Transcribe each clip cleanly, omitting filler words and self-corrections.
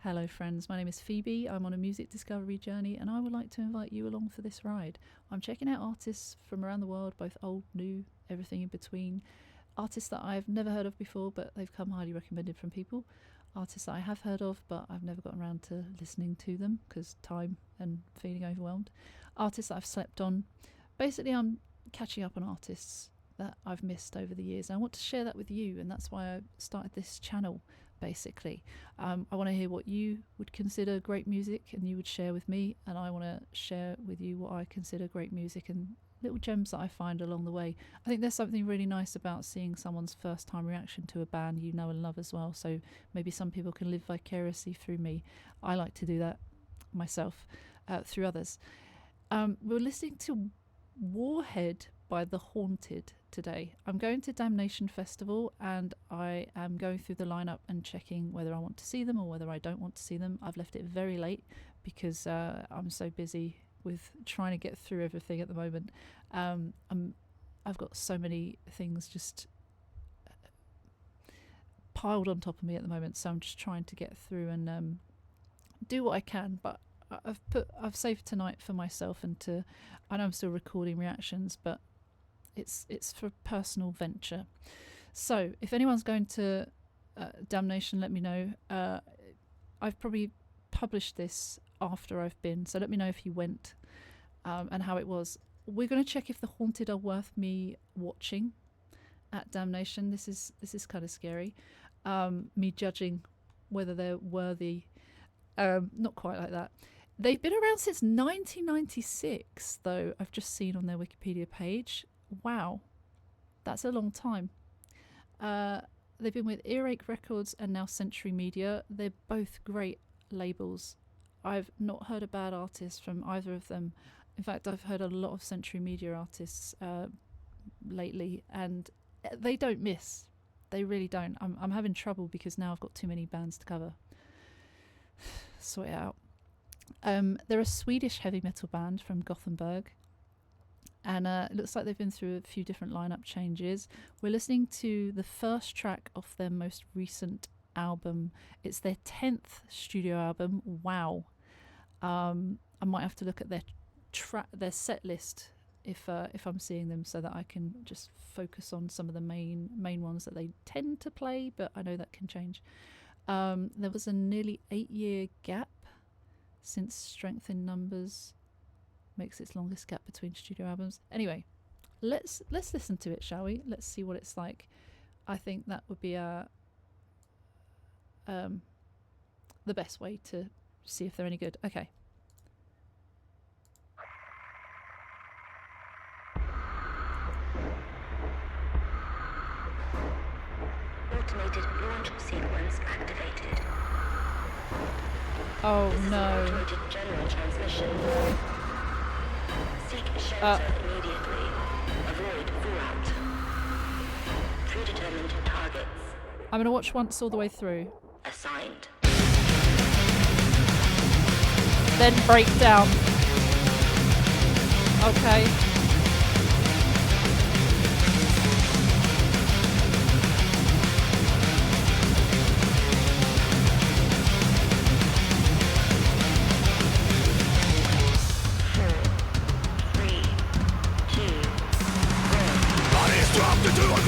Hello friends, my name is Phoebe. I'm on a music discovery journey and I would like to invite you along for this ride. I'm checking out artists from around the world, both old, new, everything in between. Artists that I've never heard of before but they've come highly recommended from people. Artists that I have heard of but I've never gotten around to listening to them because time and feeling overwhelmed. Artists that I've slept on. Basically I'm catching up on artists that I've missed over the years and I want to share that with you, and that's why I started this channel. Basically, I want to hear what you would consider great music and you would share with me, and I want to share with you what I consider great music and little gems that I find along the way. I think there's something really nice about seeing someone's first time reaction to a band you know and love as well, so maybe some people can live vicariously through me. I like to do that myself through others. We're listening to Warhead by The Haunted today. I'm going to Damnation Festival and I am going through the lineup and checking whether I want to see them or whether I don't want to see them. I've left it very late because I'm so busy with trying to get through everything at the moment. I've got so many things just piled on top of me at the moment, so I'm just trying to get through and do what I can, but I've saved tonight for myself and I know I'm still recording reactions, but it's for personal venture. So if anyone's going to Damnation, let me know. I've probably published this after I've been, so let me know if you went and how it was. We're going to check if The Haunted are worth me watching at Damnation. This is kind of scary. Me judging whether they're worthy. Not quite like that. They've been around since 1996, though. I've just seen on their Wikipedia page. Wow, that's a long time. They've been with Earache Records and now Century Media. They're both great labels. I've not heard a bad artist from either of them. In fact, I've heard a lot of Century Media artists lately, and they don't miss. They really don't. I'm having trouble because now I've got too many bands to cover. Sort it out. They're a Swedish heavy metal band from Gothenburg, and it looks like they've been through a few different lineup changes. We're listening to the first track off their most recent album. It's their 10th studio album. Wow. I might have to look at their set list if I'm seeing them, so that I can just focus on some of the main ones that they tend to play, but I know that can change. There was a nearly 8-year gap since Strength in Numbers makes its longest gap between studio albums. Anyway, let's listen to it, shall we? Let's see what it's like. I think that would be the best way to see if they're any good. Okay. Automated launch sequence activated. Oh This no. is an automated general transmission. Seek shelter immediately. Avoid fallout. Predetermined targets I'm going to watch once all the way through. assigned. Then break down. Okay.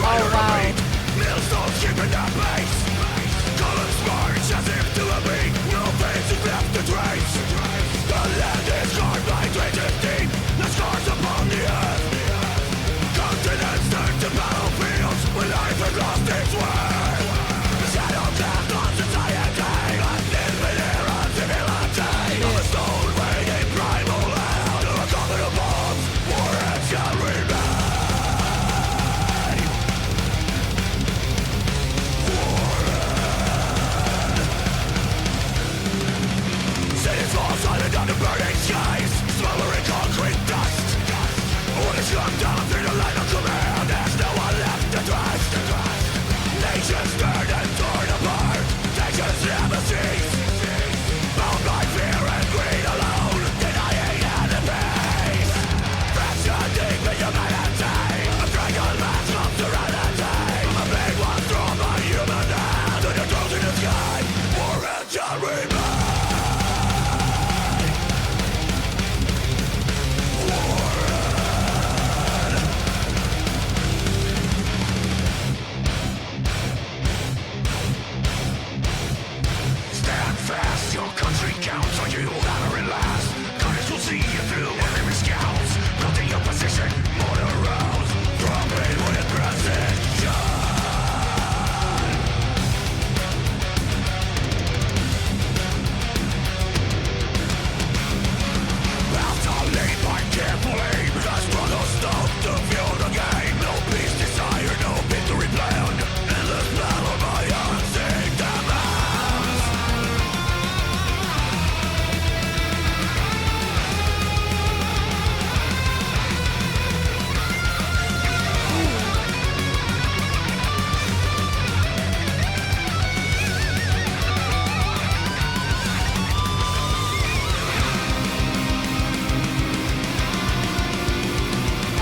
Oh wow. Millstones keeping that pace. Columns march as if to a beat. No faces left to trace. The land is scarred by traces deep. The scars upon the earth. Continents turn to battlefields when life has lost its way. The shadow cast on society. Unlimited era civility. On the stone waiting primal hell. To a coffin of bombs. Warhead shall remain. Silent under burning skies, smoldering concrete dust. Orders come down through the line of command. There's no one left to trust. Nations burn and torn apart. Nations never cease. Bound by fear and greed alone, denying any peace. Fracturing the humanity. A dragon mask of serenity. A blade was drawn by human hand. And it throws in the sky. Warhead shall remain. Country counts on you hammer and last. Gunners will see you through enemy scouts. Building your position, more to rouse. Throbbing with precision. After lead by careful aim, the struggle stop to fuel the game. No peace desired, no victory planned. Endless battle by unseen demands.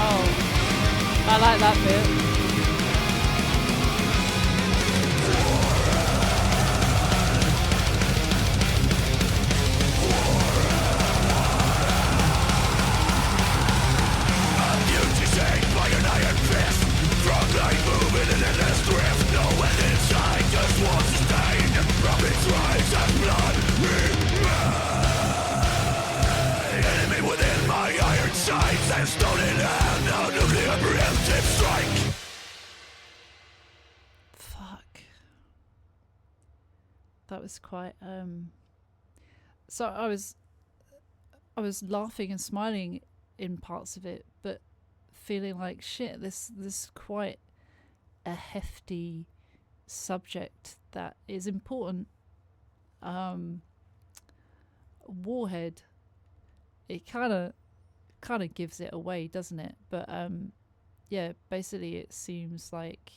Oh, I like that bit. Beauty saved by an iron fist. Front line moving in endless drift. No end in sight, just one sustained. Profits rise and blood remain. Enemy within my iron sights. And stone in hand, a nuclear preemptive strike. Fuck. That was quite so I was laughing and smiling in parts of it, but feeling like shit, this is quite a hefty subject that is important. Warhead, it kind of gives it away, doesn't it? But yeah, basically it seems like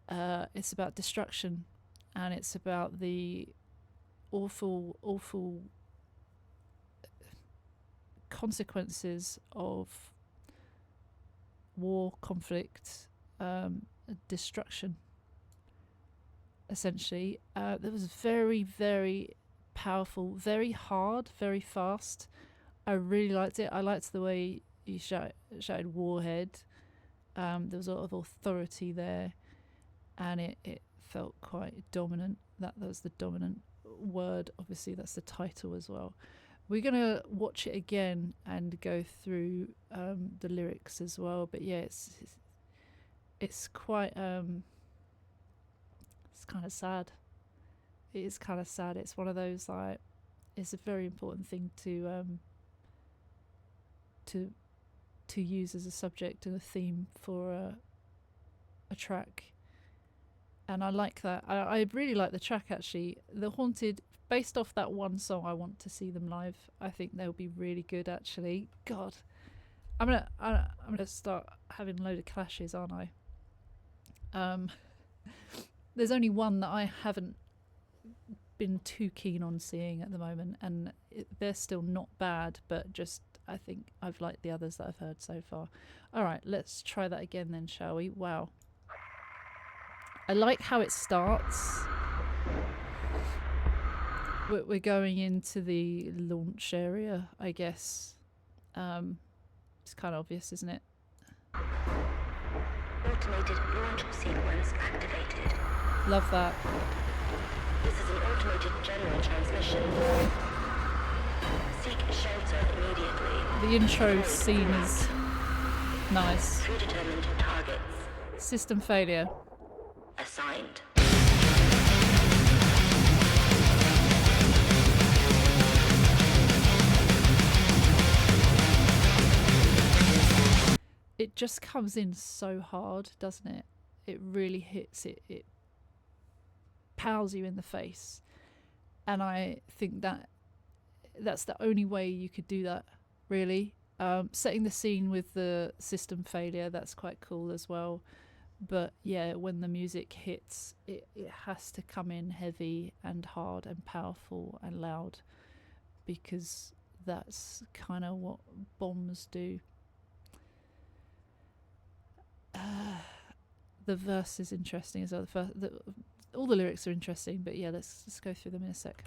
it's about destruction, and it's about the awful consequences of war, conflict, destruction, essentially. That was very, very powerful, very hard, very fast. I really liked it. I liked the way you shouted Warhead. There was a lot of authority there, and it felt quite dominant. That was the dominant word. Obviously, that's the title as well. We're going to watch it again and go through the lyrics as well. But yeah, it's quite... it's kind of sad. It is kind of sad. It's one of those, like... It's a very important thing to use as a subject and a theme for a track. And I like that. I really like the track, actually. The Haunted... Based off that one song, I want to see them live. I think they'll be really good, actually. God, I'm gonna start having a load of clashes, aren't I? There's only one that I haven't been too keen on seeing at the moment, and they're still not bad, but just I think I've liked the others that I've heard so far. All right, let's try that again then, shall we? Wow, I like how it starts. We're going into the launch area, I guess. It's kind of obvious, isn't it? Automated launch sequence activated. Love that. This is an automated general transmission. Seek shelter immediately. The intro scene is nice. Predetermined targets System failure. assigned. It just comes in so hard, doesn't it? It really hits it. It pows you in the face. And I think that's the only way you could do that, really. Setting the scene with the system failure, that's quite cool as well. But yeah, when the music hits, it has to come in heavy and hard and powerful and loud, because that's kind of what bombs do. The verse is interesting as well. All the lyrics are interesting, but yeah, let's go through them in a sec.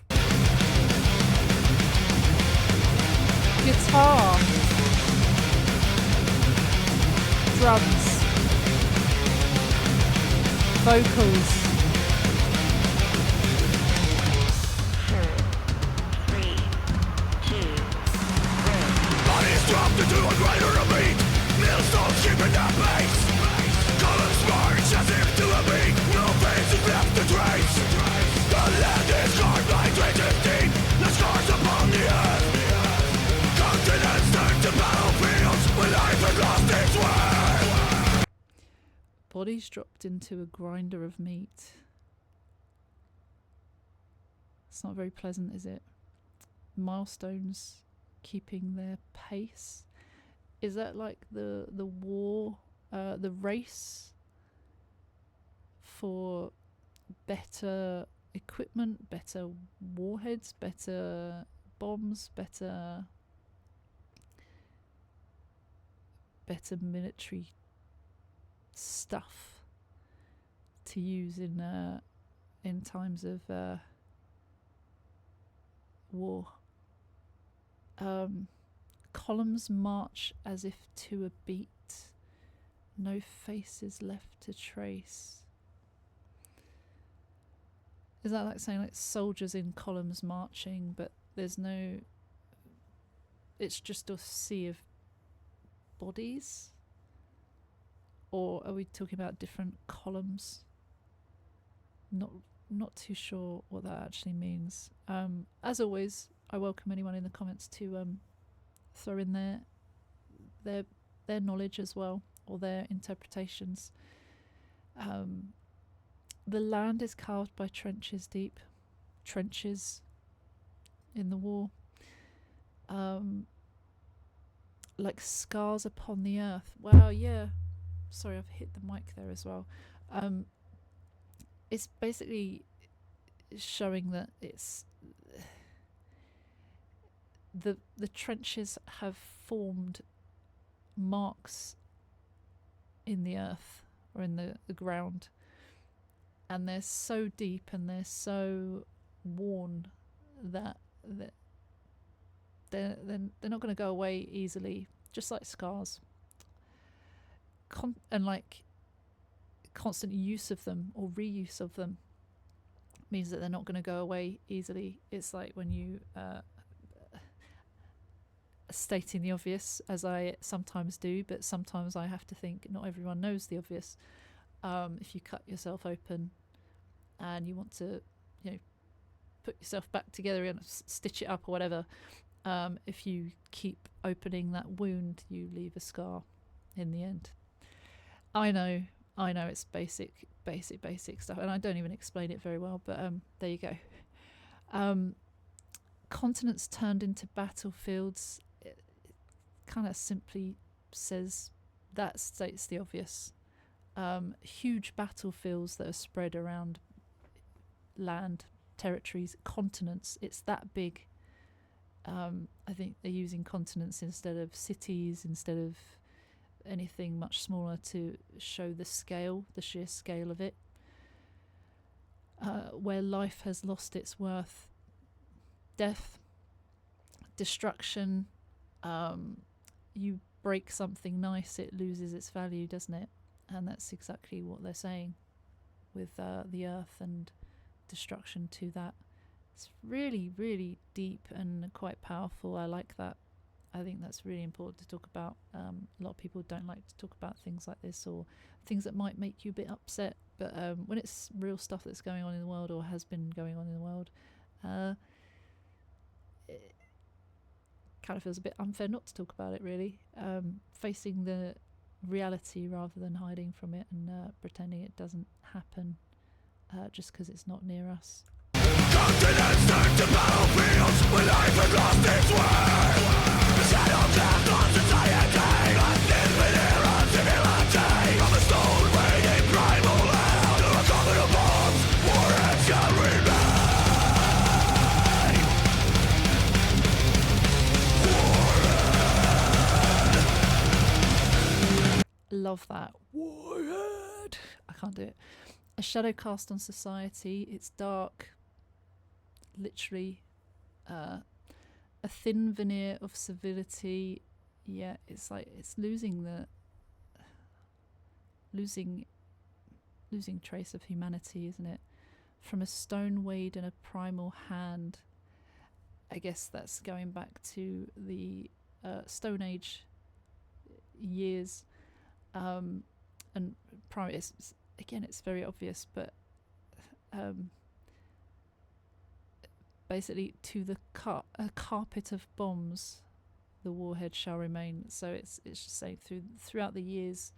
Guitar, drums, vocals. Bodies dropped into a grinder of meat. It's not very pleasant, is it? Milestones keeping their pace. Is that like the war, the race for better equipment, better warheads, better bombs, better military stuff to use in times of war? Columns march as if to a beat, no faces left to trace. Is that like saying like soldiers in columns marching, but there's no, it's just a sea of bodies? Or are we talking about different columns? Not too sure what that actually means. As always, I welcome anyone in the comments to throw in their knowledge as well, or their interpretations. The land is carved by trenches deep. Trenches in the war. Like scars upon the earth. Wow, yeah. Sorry, I've hit the mic there as well. It's basically showing that it's the trenches have formed marks in the earth or in the ground, and they're so deep and they're so worn that they're not going to go away easily, just like scars. And like constant use of them or reuse of them means that they're not going to go away easily. It's like when you stating the obvious, as I sometimes do, but sometimes I have to think not everyone knows the obvious. If you cut yourself open and you want to, put yourself back together and stitch it up or whatever, if you keep opening that wound, you leave a scar in the end. I know it's basic stuff, and I don't even explain it very well, but there you go. Continents turned into battlefields. It kind of simply says, that states the obvious. Huge battlefields that are spread around land, territories, continents. It's that big. I think they're using continents instead of cities, instead of anything much smaller, to show the scale, the sheer scale of it. Where life has lost its worth, death, destruction. You break something nice, it loses its value, doesn't it? And that's exactly what they're saying with the earth and destruction to that. It's really, really deep and quite powerful. I like that. I think that's really important to talk about. A lot of people don't like to talk about things like this, or things that might make you a bit upset. But when it's real stuff that's going on in the world, or has been going on in the world, it kind of feels a bit unfair not to talk about it, really. Facing the reality rather than hiding from it and pretending it doesn't happen just because it's not near us. Continents turn to battlefields when life has lost its way. The shadow cast on society, a thin veneer on civility. From a stone waiting primal hell to a comet of bombs, warheads shall remain. Warhead. Love that. Warhead. I can't do it. A shadow cast on society. It's dark. Literally a thin veneer of civility. Yeah, it's like it's losing trace of humanity, isn't it? From a stone weighed in a primal hand. I guess that's going back to the Stone Age years, and primal. It's very obvious, but basically, to the a carpet of bombs, the warhead shall remain. So it's just saying throughout the years,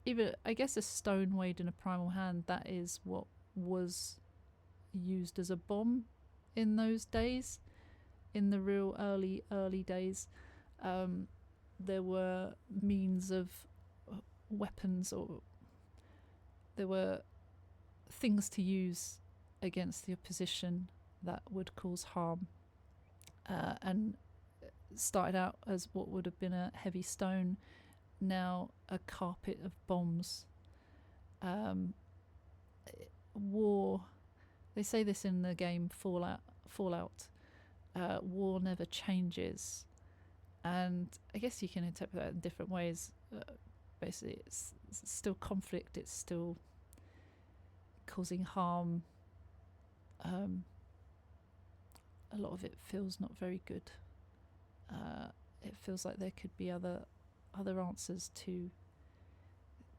even, I guess, a stone weighed in a primal hand, that is what was used as a bomb in those days, in the real early days. There were means of weapons, or there were things to use against the opposition that would cause harm, and started out as what would have been a heavy stone, now a carpet of bombs. War, they say this in the game Fallout, war never changes, and I guess you can interpret that in different ways. Basically, it's still conflict, it's still causing harm. A lot of it feels not very good. It feels like there could be other answers to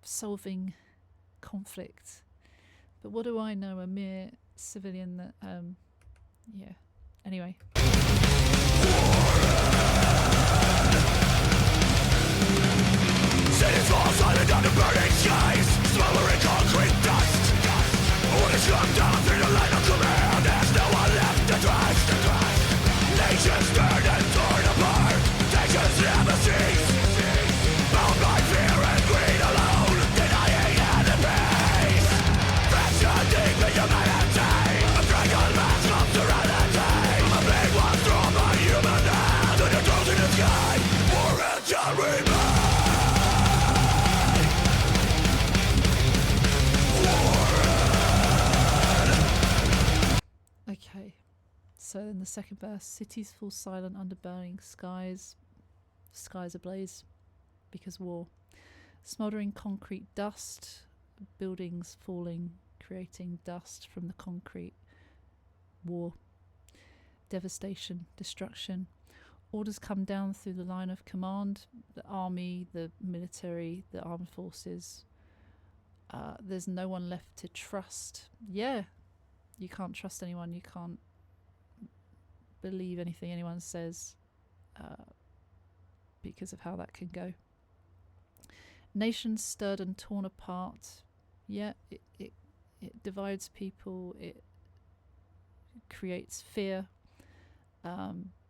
solving conflict. But what do I know, a mere civilian that, yeah. Anyway. Cities fall silent under burning skies, smoldering concrete dust. Orders come down through the line of command. There's no one left to trust. Nations burned and torn apart. Nations never cease. Bound by fear and greed alone, denying any peace. Fractured deep in humanity, a dragon mask of serenity. A big one thrown by human hand, and it goes in the sky. Warhead shall remain. Okay, so in the second verse, cities fall silent under burning skies, skies ablaze because war. Smouldering concrete dust, buildings falling, creating dust from the concrete. War. Devastation, destruction. Orders come down through the line of command, the army, the military, the armed forces. There's no one left to trust. Yeah. You can't trust anyone. You can't believe anything anyone says, because of how that can go. Nations stirred and torn apart. Yeah, it divides people. It creates fear.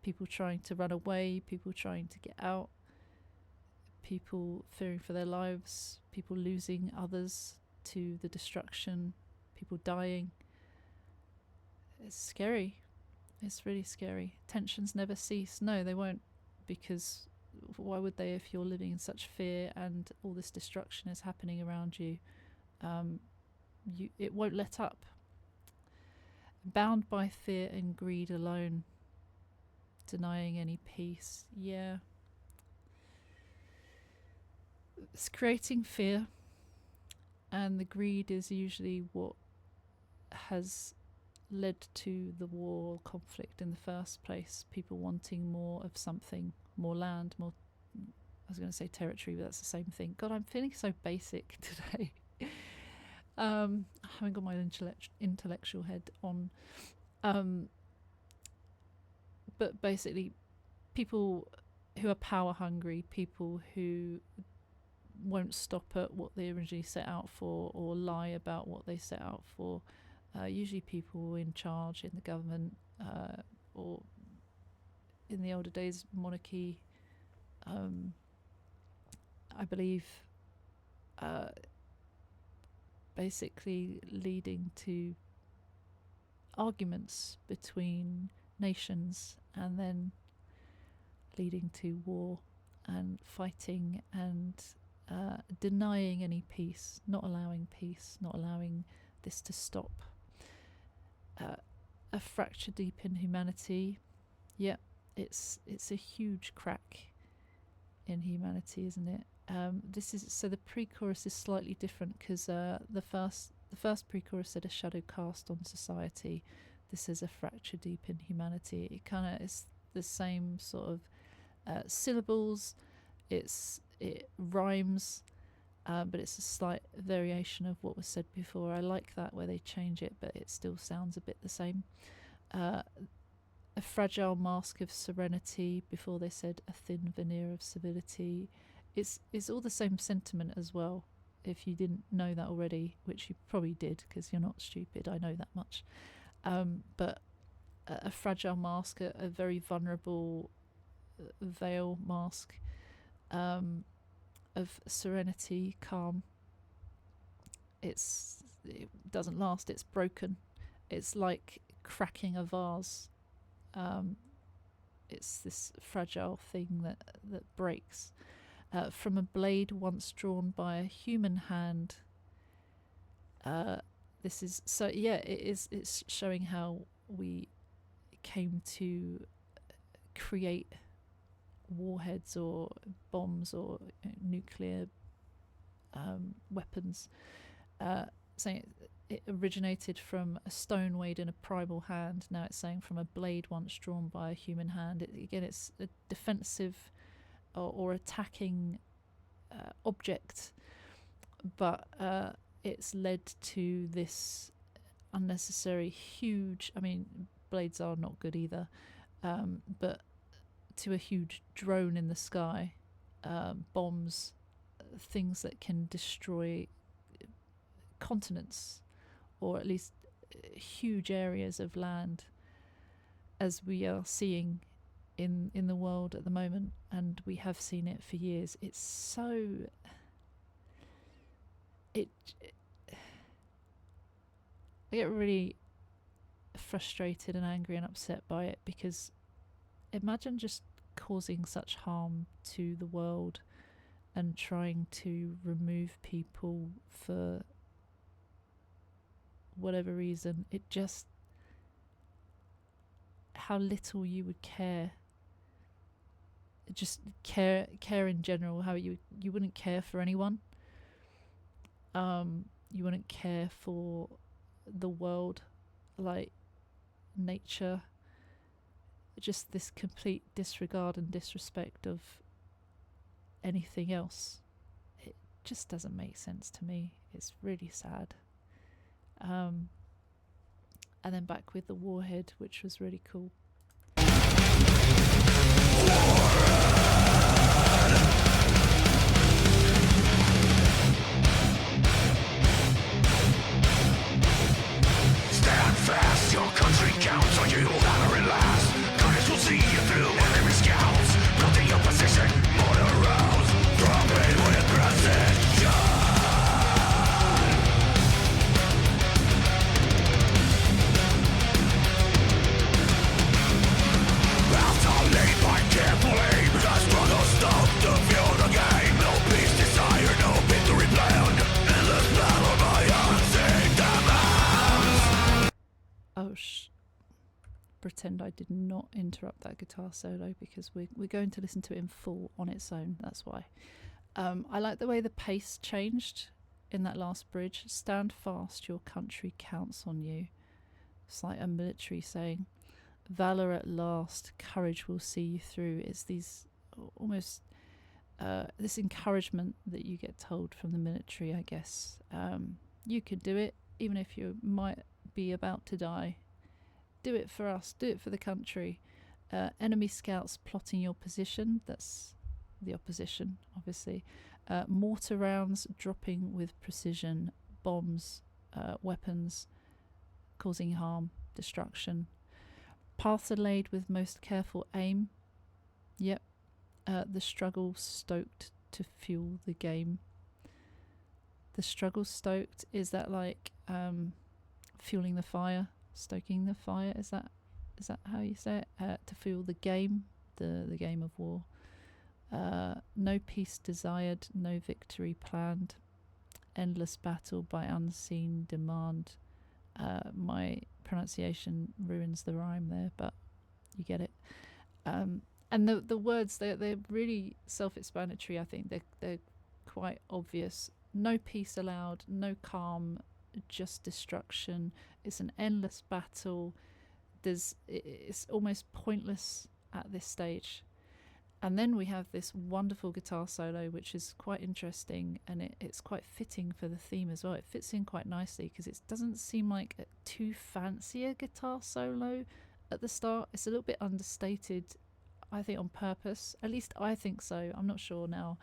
People trying to run away. People trying to get out. People fearing for their lives. People losing others to the destruction. People dying. It's scary. It's really scary. Tensions never cease. No, they won't, because why would they if you're living in such fear and all this destruction is happening around you? It won't let up. Bound by fear and greed alone, denying any peace. Yeah. It's creating fear, and the greed is usually what has led to the war or conflict in the first place. People wanting more of something, more land, more, I was going to say territory, but that's the same thing. God, I'm feeling so basic today. I haven't got my intellectual head on. But basically, people who are power hungry, people who won't stop at what they originally set out for or lie about what they set out for. Usually people in charge in the government, or in the older days, monarchy, I believe, basically leading to arguments between nations, and then leading to war and fighting and denying any peace, not allowing this to stop. A fracture deep in humanity. Yeah, it's a huge crack in humanity, isn't it? This is so the pre-chorus is slightly different, because the first pre-chorus said a shadow cast on society. This is a fracture deep in humanity. It kind of is the same sort of syllables. It rhymes. But it's a slight variation of what was said before. I like that, where they change it, but it still sounds a bit the same. A fragile mask of serenity. Before they said a thin veneer of civility. It's all the same sentiment as well. if you didn't know that already, which you probably did because you're not stupid, I know that much. But a fragile mask, a very vulnerable veil mask of serenity, calm. It doesn't last, it's broken. It's like cracking a vase. It's this fragile thing that breaks. From a blade once drawn by a human hand. This is so, yeah, it's showing how we came to create warheads or bombs or nuclear weapons. Saying it originated from a stone weighed in a primal hand. Now it's saying from a blade once drawn by a human hand. Again, it's a defensive or attacking object, but it's led to this unnecessary huge, I mean, blades are not good either, but to a huge drone in the sky, bombs, things that can destroy continents, or at least huge areas of land, as we are seeing in the world at the moment, and we have seen it for years. It's so I get really frustrated and angry and upset by it, because imagine just causing such harm to the world and trying to remove people for whatever reason. It just, how little you would care. Just care in general, how you wouldn't care for anyone. You wouldn't care for the world, like nature. Just this complete disregard and disrespect of anything else. It just doesn't make sense to me. It's really sad. And then back with the Warhead, which was really cool. Stand fast, your country counts on you, honor and last. Gunners will see you through enemy scouts. Building your position, more aroused. Dropping with precision. Lead by careful aim, the struggle stop to fuel the game. No peace desired, no victory planned. Endless battle by unseen demands. Oh, pretend I did not interrupt that guitar solo, because we're going to listen to it in full on its own. That's why. I like the way the pace changed in that last bridge. Stand fast, your country counts on you. It's like a military saying. Valor at last, courage will see you through. It's these almost this encouragement that you get told from the military, I guess. You could do it, even if you might be about to die. Do it for us, do it for the country. Enemy scouts plotting your position, that's the opposition, obviously. Mortar rounds dropping with precision, bombs, weapons, causing harm, destruction. Paths are laid with most careful aim. Yep. The struggle stoked to fuel the game. The struggle stoked, is that like fueling the fire, stoking the fire? Is that how you say it? To fuel the game, the game of war. No peace desired, no victory planned. Endless battle by unseen demand. My pronunciation ruins the rhyme there, but you get it. And the words, they're really self-explanatory. I think they're quite obvious. No peace allowed, no calm, just destruction. It's an endless battle. It's almost pointless at this stage. And then we have this wonderful guitar solo, which is quite interesting, and it's quite fitting for the theme as well. It fits in quite nicely because it doesn't seem like a too fancy a guitar solo at the start. It's a little bit understated, I think, on purpose. At least I think so. I'm not sure now.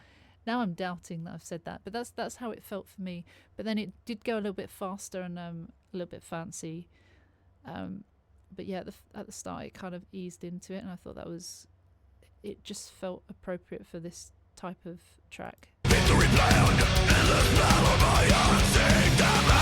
Now I'm doubting that I've said that, but that's how it felt for me. But then it did go a little bit faster and a little bit fancy. But yeah, at the start it kind of eased into it, and I thought it just felt appropriate for this type of track. Victory planned, endless battle by unseen demands.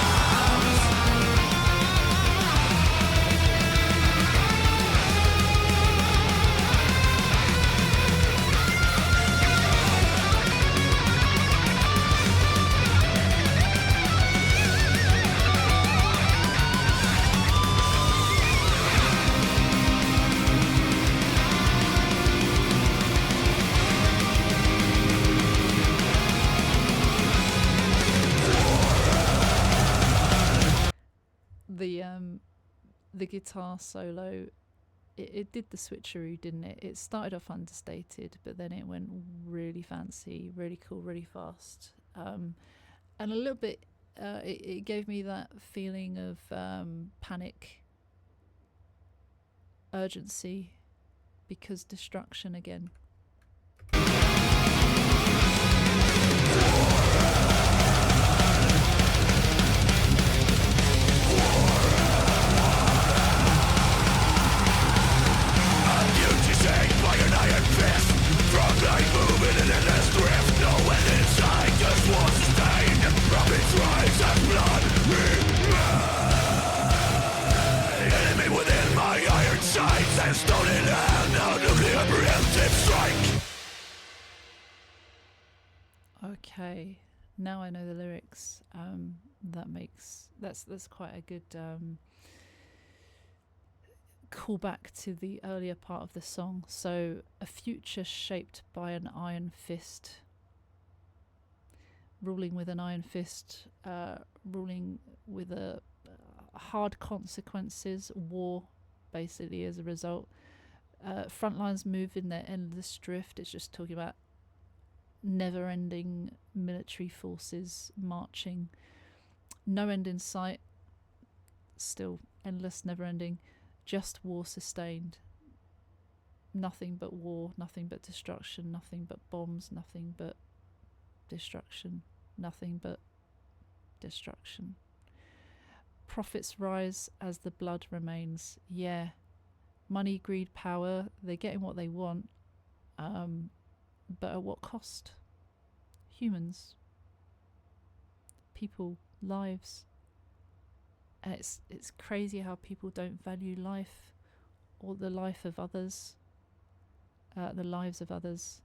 The guitar solo, it did the switcheroo, didn't it? It started off understated, but then it went really fancy, really cool, really fast, and a little bit. It gave me that feeling of panic, urgency, because destruction again. Okay, now I know the lyrics. That's quite a good callback to the earlier part of the song. So, a future shaped by an iron fist, ruling with an iron fist, ruling with hard consequences, war, basically, as a result. Frontlines move in their endless drift. It's just talking about never-ending military forces marching, no end in sight, still endless, never-ending, just war sustained, nothing but war, nothing but destruction, nothing but bombs, nothing but destruction, nothing but destruction. Profits rise as the blood remains. Yeah, money, greed, power, they're getting what they want, but at what cost? Humans, people, lives. And it's crazy how people don't value life or the life of others, the lives of others.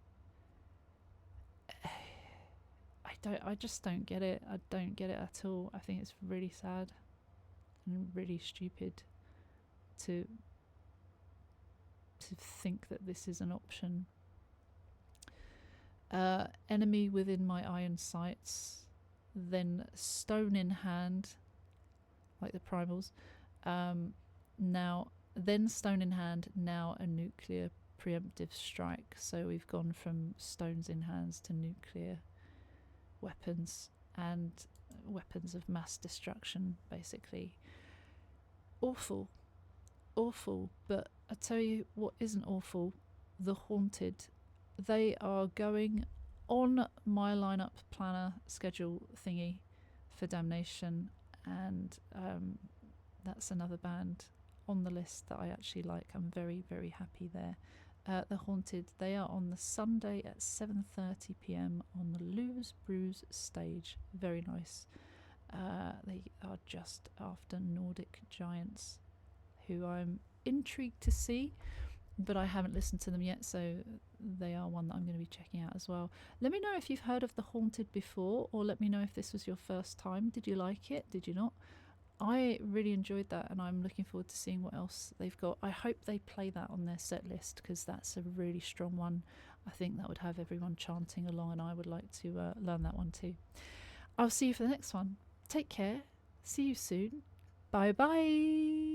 I just don't get it. I don't get it at all. I think it's really sad and really stupid to think that this is an option. Enemy within my iron sights, then stone in hand, like the primals. Then stone in hand, now a nuclear preemptive strike. So we've gone from stones in hands to nuclear weapons and weapons of mass destruction, basically. Awful. But I tell you what isn't awful, The Haunted. They are going on my lineup planner schedule thingy for Damnation, and that's another band on the list that I actually like. I'm very, very happy there. The Haunted, they are on the Sunday at 7:30 p.m. on the Lose Bruise stage. Very nice. They are just after Nordic Giants, who I'm intrigued to see, but I haven't listened to them yet, so they are one that I'm going to be checking out as well. Let me know if you've heard of The Haunted before, or let me know if this was your first time. Did you like it? Did you not? I really enjoyed that, and I'm looking forward to seeing what else they've got. I hope they play that on their set list, because that's a really strong one. I think that would have everyone chanting along, and I would like to learn that one too. I'll see you for the next one. Take care. See you soon. Bye bye.